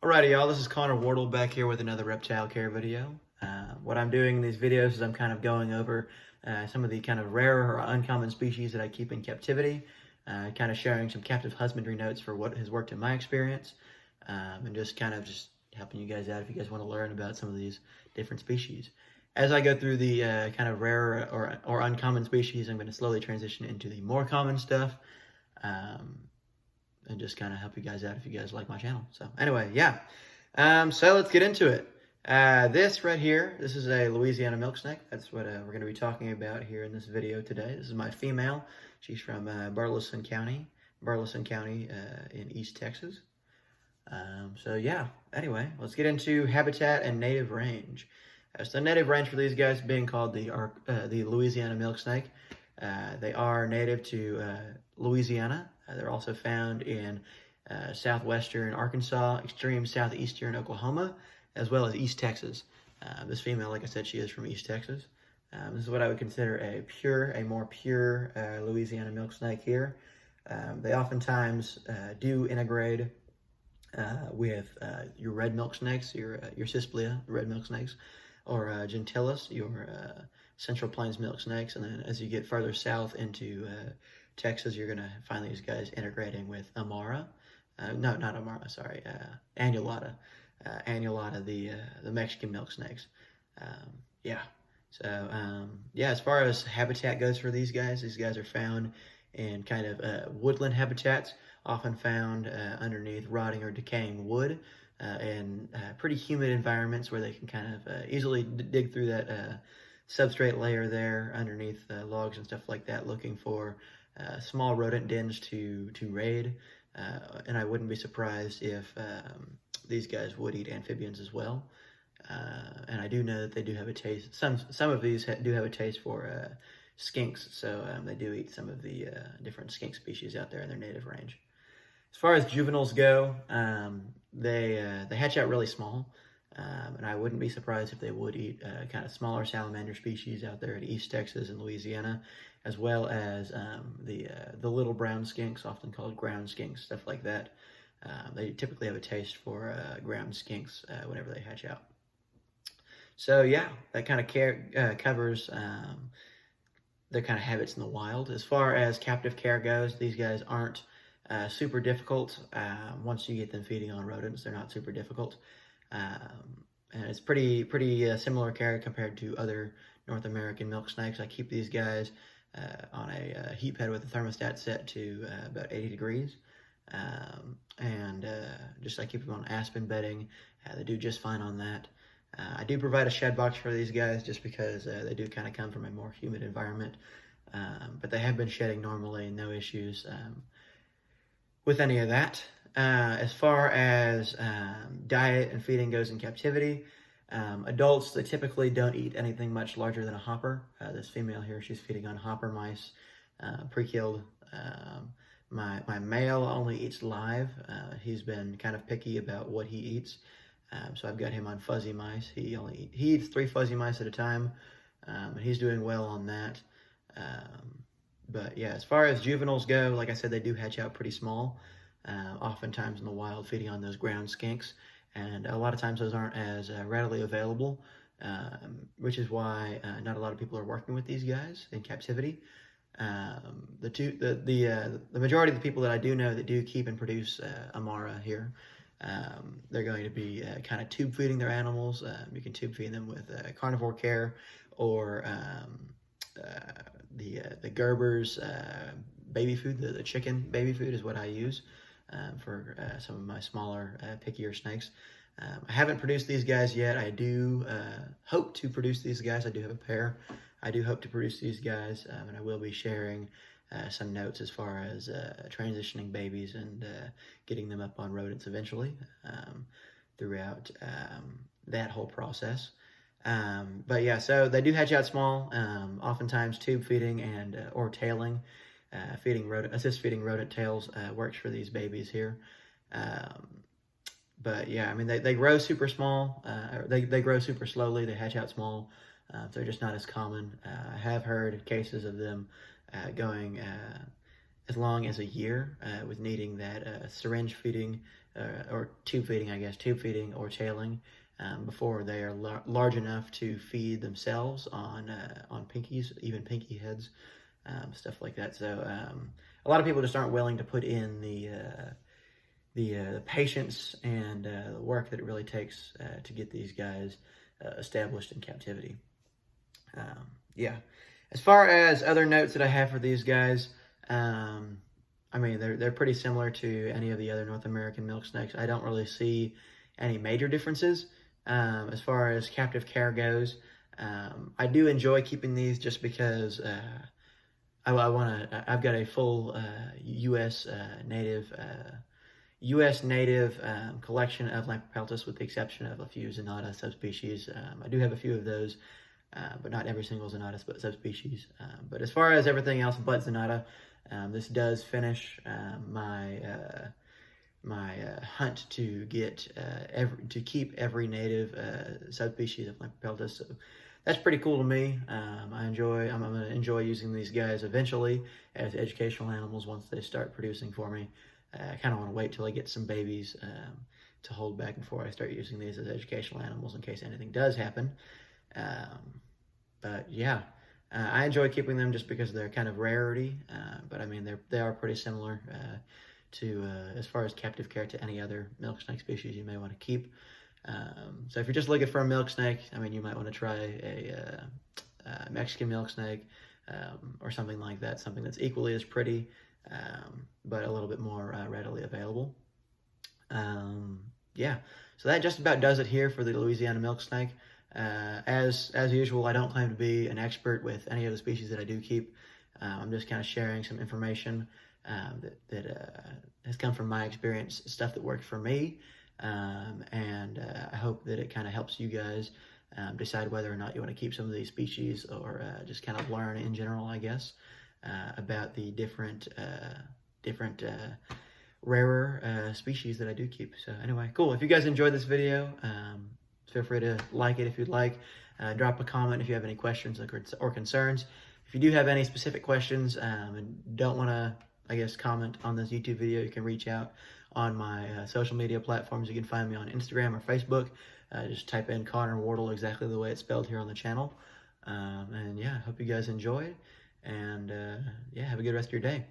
Alrighty, y'all, this is Connor Wardle back here with another reptile care video. What I'm doing in these videos is I'm kind of going over some of the kind of rare or uncommon species that I keep in captivity, kind of sharing some captive husbandry notes for what has worked in my experience, and just helping you guys out if you guys want to learn about some of these different species. As I go through the kind of rare or uncommon species, I'm going to slowly transition into the more common stuff. And just kind of help you guys out if you guys like my channel. So anyway, yeah. So let's get into it. This right here, this is a Louisiana milksnake. That's what we're going to be talking about here in this video today. This is my female. She's from Burleson County in East Texas. So yeah, anyway, let's get into habitat and native range. So the native range for these guys being called the Louisiana milksnake. They are native to Louisiana. They're also found in southwestern Arkansas, extreme southeastern Oklahoma, as well as East Texas. This female, like I said, she is from East Texas. This is what I would consider a more pure Louisiana milksnake here. They oftentimes do integrate with your red milk snakes, your Cisplia red milk snakes, or gentilis, your Central Plains milk snakes. And then as you get further south into Texas, you're going to find these guys integrating with amaura. No, not amaura, sorry, annulata. Annulata, the Mexican milk snakes. Yeah. So, yeah, as far as habitat goes for these guys are found in kind of woodland habitats, often found underneath rotting or decaying wood, and pretty humid environments where they can kind of easily dig through that substrate layer there underneath logs and stuff like that, looking for small rodent dens to raid. And I wouldn't be surprised if these guys would eat amphibians as well. And I do know that they do have a taste. Some of these do have a taste for skinks, so they do eat some of the different skink species out there in their native range. As far as juveniles go, they hatch out really small, and I wouldn't be surprised if they would eat kind of smaller salamander species out there in East Texas and Louisiana, as well as the little brown skinks, often called ground skinks, stuff like that. They typically have a taste for ground skinks whenever they hatch out. So yeah, that kind of covers their kind of habits in the wild. As far as captive care goes, these guys aren't super difficult. Once you get them feeding on rodents, they're not super difficult. And it's pretty similar care compared to other North American milk snakes. I keep these guys on a heat pad with a thermostat set to about 80 degrees. And I keep them on aspen bedding. They do just fine on that. I do provide a shed box for these guys just because they do kind of come from a more humid environment. But they have been shedding normally, no issues with any of that. As far as diet and feeding goes in captivity, adults, they typically don't eat anything much larger than a hopper. This female here, she's feeding on hopper mice, pre-killed. My male only eats live. He's been kind of picky about what he eats. So I've got him on fuzzy mice. He eats 3 fuzzy mice at a time, and he's doing well on that. But yeah, as far as juveniles go, like I said, they do hatch out pretty small, oftentimes in the wild, feeding on those ground skinks. And a lot of times those aren't as readily available, which is why not a lot of people are working with these guys in captivity. The majority of the people that I do know that do keep and produce amaura here, they're going to be kind of tube feeding their animals. You can tube feed them with carnivore care, or the Gerber's baby food. The chicken baby food is what I use for some of my smaller, pickier snakes. I haven't produced these guys yet. I do hope to produce these guys. I do have a pair. I do hope to produce these guys, and I will be sharing some notes as far as transitioning babies and getting them up on rodents eventually throughout that whole process. But yeah, so they do hatch out small, oftentimes tube feeding and or tailing. Assist feeding rodent tails works for these babies here. But yeah, I mean, they grow super small. They grow super slowly. They hatch out small. They're just not as common. I have heard cases of them going as long as a year with needing that syringe feeding or tube feeding, I guess, tube feeding or tailing before they are large enough to feed themselves on pinkies, even pinky heads, stuff like that. So a lot of people just aren't willing to put in the patience and the work that it really takes to get these guys established in captivity. Yeah. As far as other notes that I have for these guys, I mean, they're pretty similar to any of the other North American milk snakes. I don't really see any major differences as far as captive care goes. I do enjoy keeping these just because I've got a full U.S. native collection of Lampropeltis, with the exception of a few Zanata subspecies. I do have a few of those, but not every single Zanata subspecies. But as far as everything else but Zanata, this does finish my hunt to get to keep every native subspecies of Lampropeltis. So that's pretty cool to me. I'm going to enjoy using these guys eventually as educational animals once they start producing for me. I kind of want to wait till I get some babies to hold back before I start using these as educational animals in case anything does happen. But yeah, I enjoy keeping them just because they're kind of rarity. But I mean, they are pretty similar to as far as captive care to any other milk snake species you may want to keep. So if you're just looking for a milk snake, I mean, you might want to try a Mexican milk snake or something like that, something that's equally as pretty, but a little bit more readily available. Yeah, so that just about does it here for the Louisiana milksnake. As usual, I don't claim to be an expert with any of the species that I do keep. I'm just kind of sharing some information that has come from my experience, stuff that worked for me, and I hope that it kind of helps you guys decide whether or not you want to keep some of these species or just kind of learn in general, I guess, about the different rarer species that I do keep. So anyway, cool. If you guys enjoyed this video, feel free to like it if you'd like. Drop a comment if you have any questions or concerns. If you do have any specific questions and don't want to, I guess, comment on this YouTube video, you can reach out on my social media platforms. You can find me on Instagram or Facebook. Just type in Connor Wardle exactly the way it's spelled here on the channel. And yeah, hope you guys enjoyed. And yeah, have a good rest of your day.